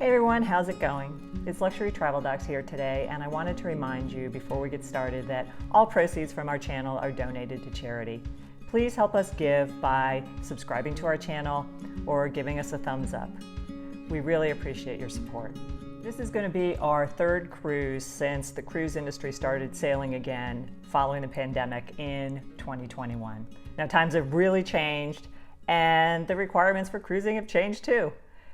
Hey everyone, how's it going? It's Luxury Travel Docs here today, and I wanted to remind you before we get started that all proceeds from our channel are donated to charity. Please help us give by subscribing to our channel or giving us a thumbs up. We really appreciate your support. This is going to be our third cruise since the cruise industry started sailing again following the pandemic in 2021. Now times have really changed and the requirements for cruising have changed too.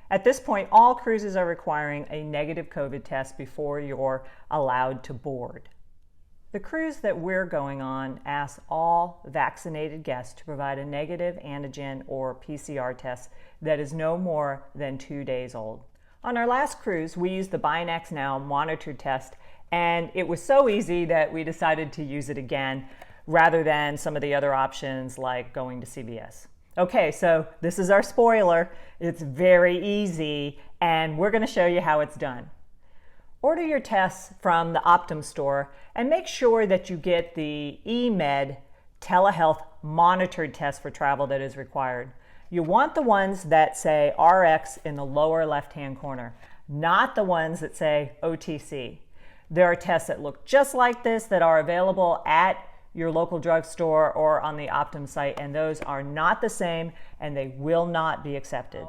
At this point, all cruises are requiring a negative COVID test before you're allowed to board. The cruise that we're going on asks all vaccinated guests to provide a negative antigen or PCR test that is no more than 2 days old. On our last cruise, we used the BinaxNOW monitored test, and it was so easy that we decided to use it again rather than some of the other options like going to CVS. Okay, so this is our spoiler. It's very easy, and we're going to show you how it's done. Order your tests from the Optum store and make sure that you get the eMed telehealth monitored test for travel that is required. You want the ones that say RX in the lower left-hand corner, not the ones that say OTC. There are tests that look just like this that are available at your local drugstore or on the Optum site, and those are not the same and they will not be accepted.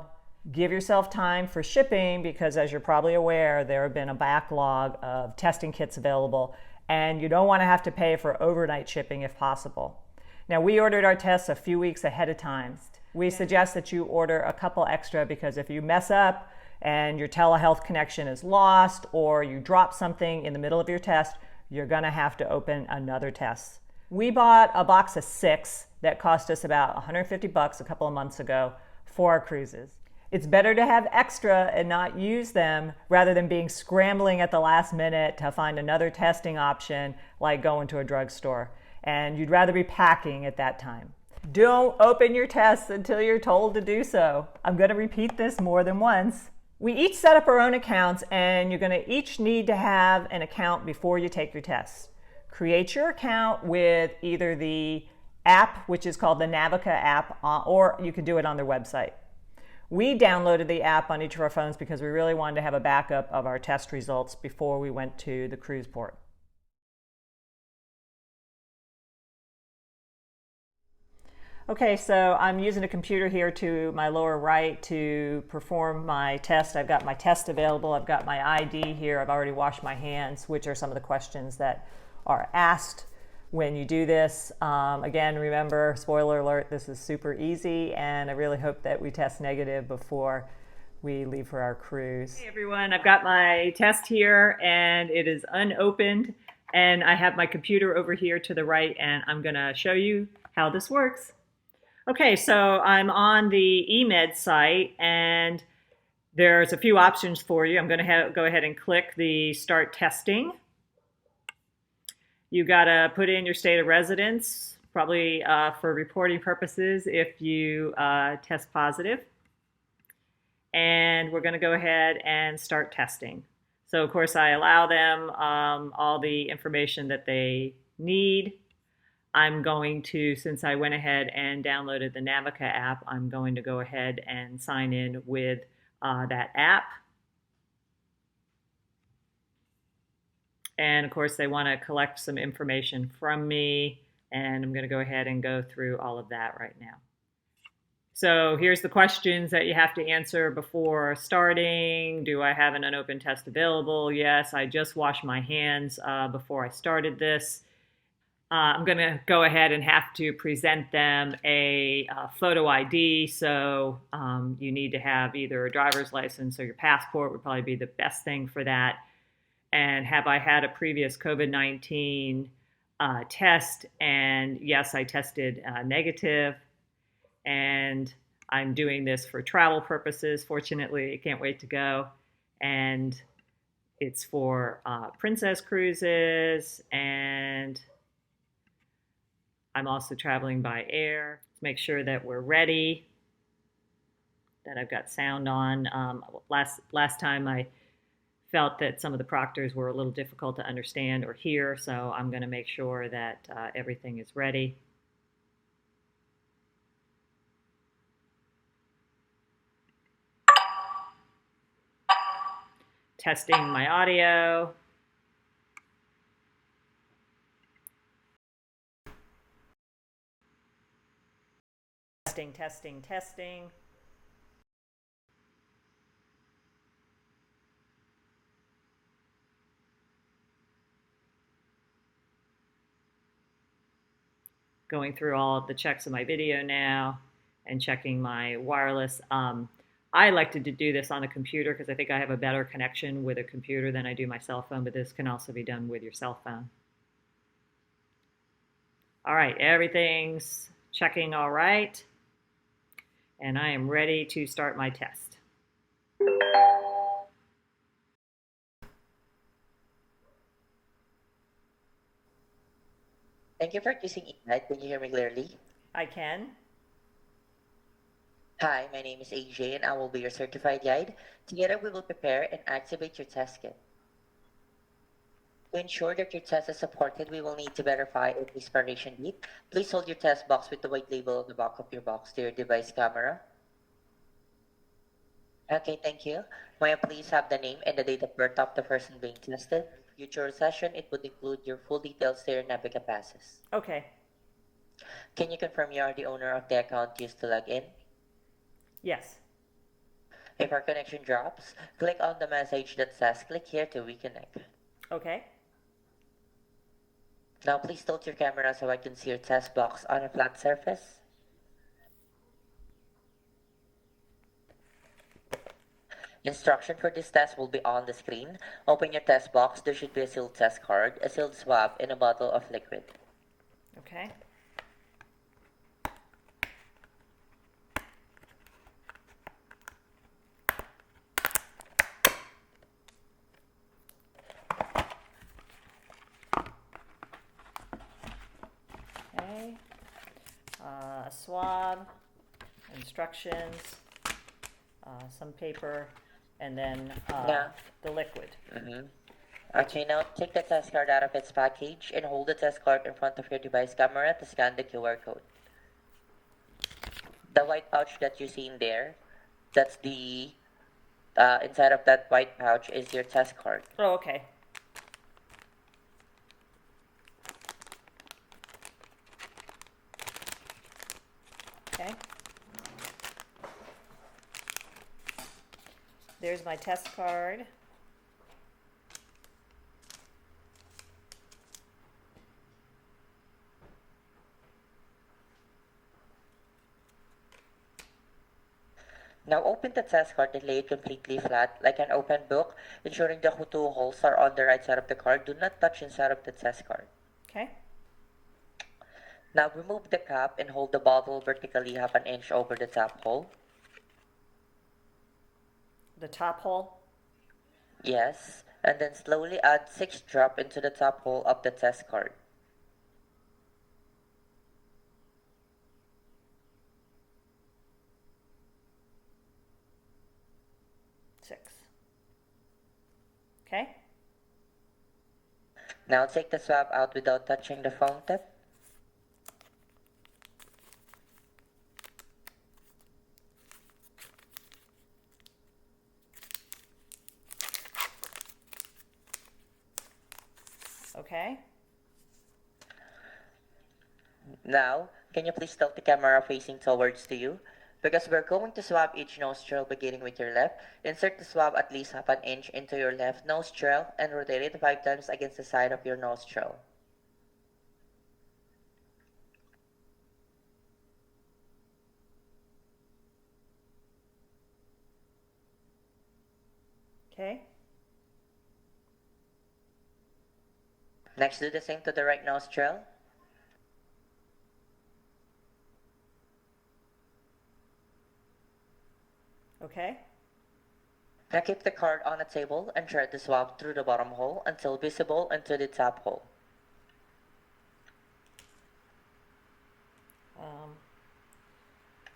Give yourself time for shipping because, as you're probably aware, there have been a backlog of testing kits available and you don't want to have to pay for overnight shipping if possible. Now, we ordered our tests a few weeks ahead of time. We suggest that you order a couple extra because if you mess up and your telehealth connection is lost or you drop something in the middle of your test, you're going to have to open another test. We bought a box of 6 that cost us about $150 a couple of months ago for our cruises. It's better to have extra and not use them rather than being scrambling at the last minute to find another testing option like going to a drugstore. And you'd rather be packing at that time. Don't open your tests until you're told to do so. I'm going to repeat this more than once. We each set up our own accounts, and you're going to each need to have an account before you take your tests. Create your account with either the app, which is called the Navica app, or you can do it on their website. We downloaded the app on each of our phones because we really wanted to have a backup of our test results before we went to the cruise port. Okay, so I'm using a computer here to my lower right to perform my test. I've got my test available. I've got my ID here. I've already washed my hands, which are some of the questions that are asked when you do this. Again, remember, spoiler alert, this is super easy, and I really hope that we test negative before we leave for our cruise. Hey everyone, I've got my test here and it is unopened, and I have my computer over here to the right, and I'm gonna show you how this works. Okay, so I'm on the eMed site and there's a few options for you. I'm gonna go ahead and click the Start Testing. You gotta put in your state of residence, probably for reporting purposes if you test positive. And we're gonna go ahead and start testing. So of course I allow them all the information that they need. I'm going to, since I went ahead and downloaded the Navica app, I'm going to go ahead and sign in with that app. And of course, they want to collect some information from me, and I'm going to go ahead and go through all of that right now. So here's the questions that you have to answer before starting. Do I have an unopened test available? Yes, I just washed my hands before I started this. I'm going to go ahead and have to present them a photo ID, so you need to have either a driver's license or your passport would probably be the best thing for that. And have I had a previous COVID-19 test? And yes, I tested negative. And I'm doing this for travel purposes. Fortunately, I can't wait to go. And it's for Princess Cruises. And I'm also traveling by air. Let's make sure that we're ready, that I've got sound on. Last time I felt that some of the proctors were a little difficult to understand or hear, so I'm going to make sure that everything is ready. testing my audio. Testing, testing, testing. Going through all of the checks of my video now and checking my wireless. I elected to do this on a computer because I think I have a better connection with a computer than I do my cell phone, but this can also be done with your cell phone. All right, everything's checking all right, and I am ready to start my test. Thank you for choosing Ignite. Can you hear me clearly? I can. Hi, my name is AJ and I will be your certified guide. Together we will prepare and activate your test kit. To ensure that your test is supported, we will need to verify its expiration date. Please hold your test box with the white label on the back of your box to your device camera. Okay, thank you. May I please have the name and the date of birth of the person being tested? Future session, it would include your full details to your Naviga passes. Okay. Can you confirm you are the owner of the account used to log in? Yes. If our connection drops, click on the message that says click here to reconnect. Okay. Now please tilt your camera so I can see your test box on a flat surface. Instruction for this test will be on the screen. Open your test box. There should be a sealed test card, a sealed swab, and a bottle of liquid. Okay. Okay. A swab, instructions, some paper, and then Yeah. the liquid. Okay, now take the test card out of its package and hold the test card in front of your device camera to scan the QR code. The white pouch that you see in there, that's the inside of that white pouch is your test card. Oh, okay. Okay. There's my test card. Now open the test card and lay it completely flat, like an open book, ensuring the two holes are on the right side of the card. Do not touch inside of the test card. Okay. Now remove the cap and hold the bottle vertically half an inch over the top hole. The top hole? Yes, and then slowly add 6 drops into the top hole of the test card. Six. Okay. Now take the swab out without touching the foam tip. Okay. Now, can you please tilt the camera facing towards to you? Because we're going to swab each nostril beginning with your left. Insert the swab at least half an inch into your left nostril and rotate it 5 times against the side of your nostril. Okay. Next, do the same to the right nostril. Okay. Now keep the card on the table and thread the swab through the bottom hole until visible into the top hole.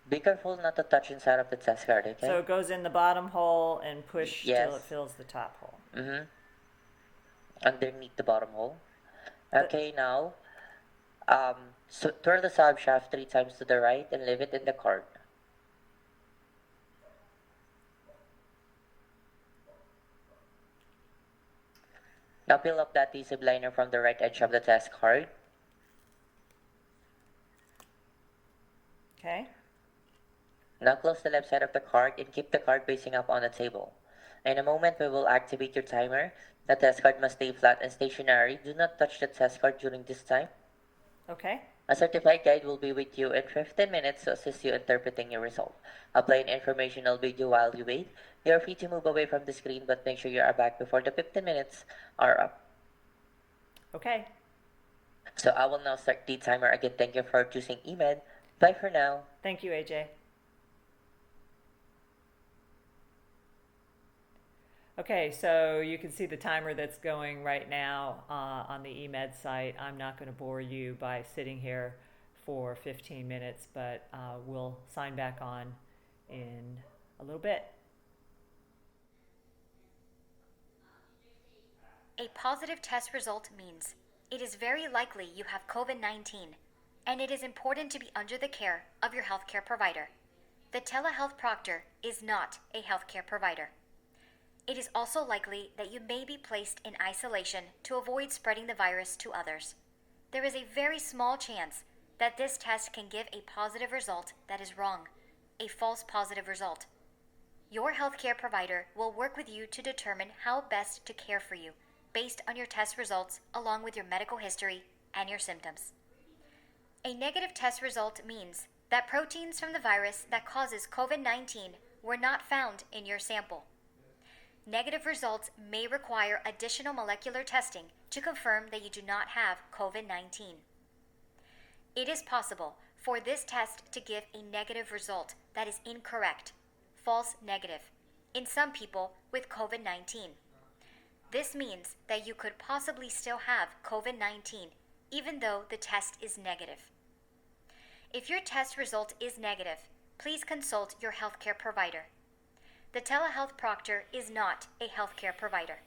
Be careful not to touch inside of the test card, okay? So it goes in the bottom hole and push Yes. till it fills the top hole. Underneath the bottom hole. Okay, now, so twirl the swab shaft 3 times to the right and leave it in the card. Now peel off the adhesive liner from the right edge of the test card. Okay. Now close the left side of the card and keep the card facing up on the table. In a moment, we will activate your timer. The test card must stay flat and stationary. Do not touch the test card during this time. Okay. A certified guide will be with you in 15 minutes to assist you interpreting your result. I'll play an informational video while you wait. You are free to move away from the screen, but make sure you are back before the 15 minutes are up. Okay. So I will now start the timer again. Thank you for choosing eMed. Bye for now. Thank you, AJ. Okay, so you can see the timer that's going right now on the eMed site. I'm not going to bore you by sitting here for 15 minutes, but we'll sign back on in a little bit. A positive test result means it is very likely you have COVID-19, and it is important to be under the care of your healthcare provider. The telehealth proctor is not a healthcare provider. It is also likely that you may be placed in isolation to avoid spreading the virus to others. There is a very small chance that this test can give a positive result that is wrong, a false positive result. Your healthcare provider will work with you to determine how best to care for you based on your test results along with your medical history and your symptoms. A negative test result means that proteins from the virus that causes COVID-19 were not found in your sample. Negative results may require additional molecular testing to confirm that you do not have COVID-19. It is possible for this test to give a negative result that is incorrect, false negative, in some people with COVID-19. This means that you could possibly still have COVID-19 even though the test is negative. If your test result is negative, please consult your healthcare provider. The telehealth proctor is not a healthcare provider.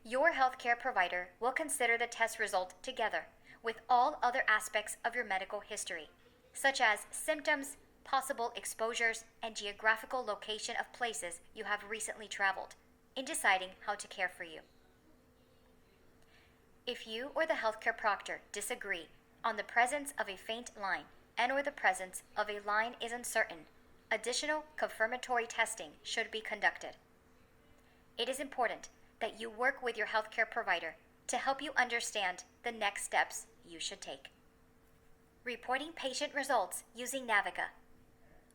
Your healthcare provider will consider the test result together with all other aspects of your medical history, such as symptoms, possible exposures, and geographical location of places you have recently traveled, in deciding how to care for you. If you or the healthcare proctor disagree on the presence of a faint line and or the presence of a line is uncertain, additional confirmatory testing should be conducted. It is important that you work with your healthcare provider to help you understand the next steps you should take. Reporting patient results using Naviga.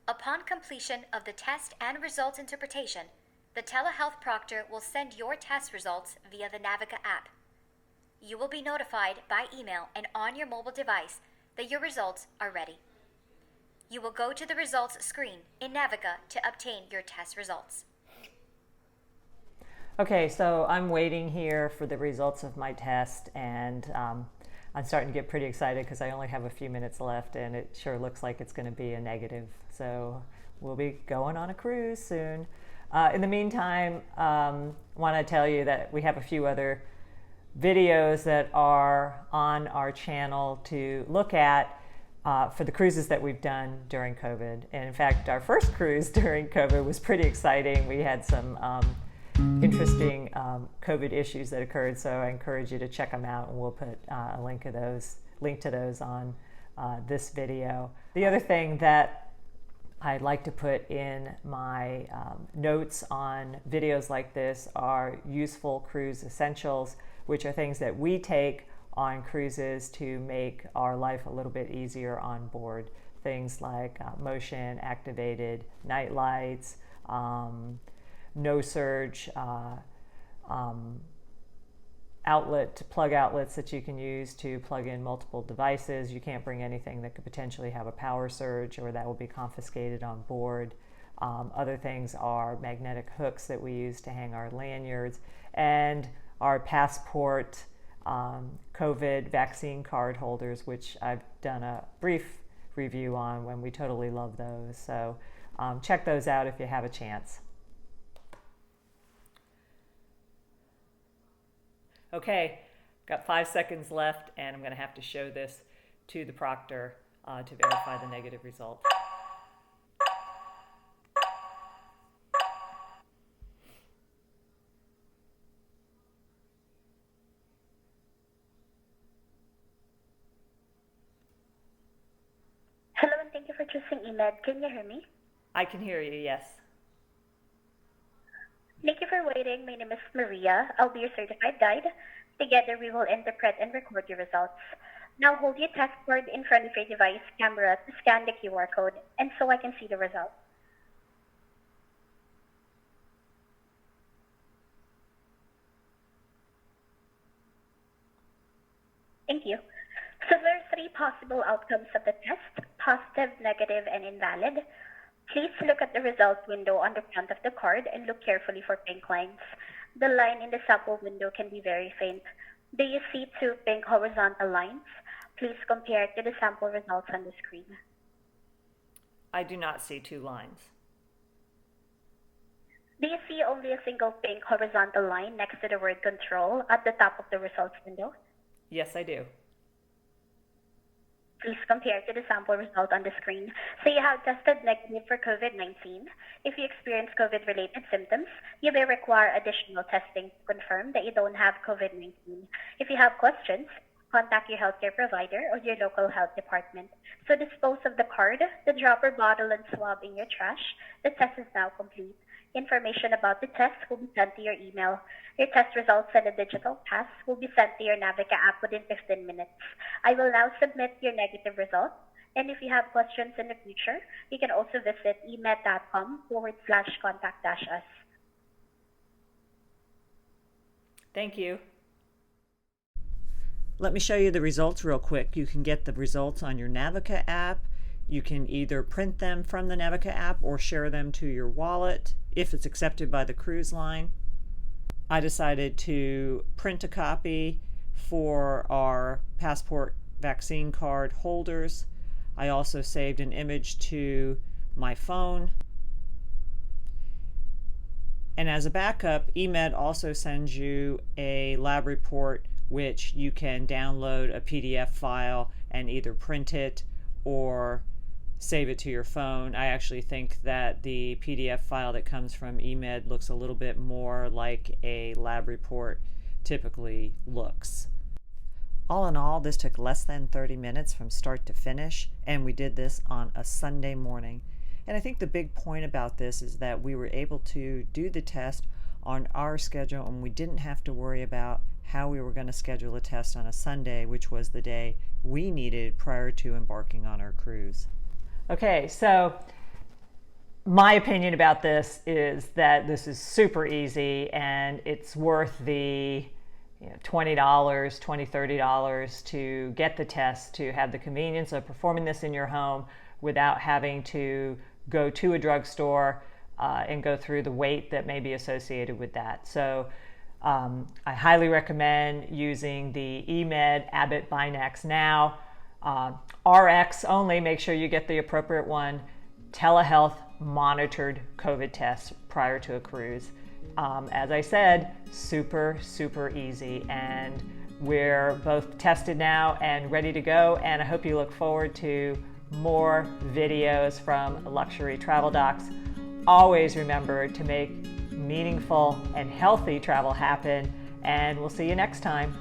Upon completion of the test and results interpretation, the telehealth proctor will send your test results via the Naviga app. You will be notified by email and on your mobile device that your results are ready. You will go to the results screen in Naviga to obtain your test results. Okay, so I'm waiting here for the results of my test, and I'm starting to get pretty excited because I only have a few minutes left, and it sure looks like it's going to be a negative. So we'll be going on a cruise soon. In the meantime, want to tell you that we have a few other videos that are on our channel to look at for the cruises that we've done during COVID. And in fact, our first cruise during COVID was pretty exciting. We had some interesting COVID issues that occurred, so I encourage you to check them out, and we'll put a link to those on this video. The other thing that I'd like to put in my notes on videos like this are useful cruise essentials, which are things that we take on cruises to make our life a little bit easier on board. Things like motion activated night lights, no surge plug outlets that you can use to plug in multiple devices. You can't bring anything that could potentially have a power surge or that will be confiscated on board. Other things are magnetic hooks that we use to hang our lanyards, and our passport COVID vaccine card holders, which I've done a brief review on when we totally love those. So check those out if you have a chance. Okay, got 5 seconds left, and I'm going to have to show this to the proctor to verify the negative result. for choosing EMED. Can you hear me? I can hear you, yes. Thank you for waiting. My name is Maria. I'll be your certified guide. Together, we will interpret and record your results. Now hold your test card in front of your device camera to scan the QR code, and so I can see the results. Thank you. So there are 3 possible outcomes of the test: positive, negative, and invalid. Please look at the result window on the front of the card and look carefully for pink lines. The line in the sample window can be very faint. Do you see 2 pink horizontal lines? Please compare it to the sample results on the screen. I do not see 2 lines. Do you see only a single pink horizontal line next to the word control at the top of the results window? Yes, I do. Please compare to the sample result on the screen. So you have tested negative for COVID-19. If you experience COVID-related symptoms, you may require additional testing to confirm that you don't have COVID-19. If you have questions, contact your healthcare provider or your local health department. So dispose of the card, the dropper bottle, and swab in your trash. The test is now complete. Information about the test will be sent to your email. Your test results and a digital pass will be sent to your Navica app within 15 minutes. I will now submit your negative results. And if you have questions in the future, you can also visit emed.com/contact-us. Thank you. Let me show you the results real quick. You can get the results on your Navica app. You can either print them from the Navica app or share them to your wallet if it's accepted by the cruise line. I decided to print a copy for our passport vaccine card holders. I also saved an image to my phone. And as a backup, EMED also sends you a lab report which you can download a PDF file and either print it or save it to your phone. I actually think that the PDF file that comes from EMED looks a little bit more like a lab report typically looks. All in all, this took less than 30 minutes from start to finish, and we did this on a Sunday morning. And I think the big point about this is that we were able to do the test on our schedule, and we didn't have to worry about how we were going to schedule a test on a Sunday, which was the day we needed prior to embarking on our cruise. Okay, so my opinion about this is that this is super easy and it's worth the $20, $20, $30 to get the test, to have the convenience of performing this in your home without having to go to a drugstore and go through the wait that may be associated with that. So I highly recommend using the EMED Abbot BinaxNOW. RX only, make sure you get the appropriate one, telehealth monitored COVID test prior to a cruise. As I said, super, super easy, and we're both tested now and ready to go, and I hope you look forward to more videos from Luxury Travel Docs. Always remember to make meaningful and healthy travel happen, and we'll see you next time.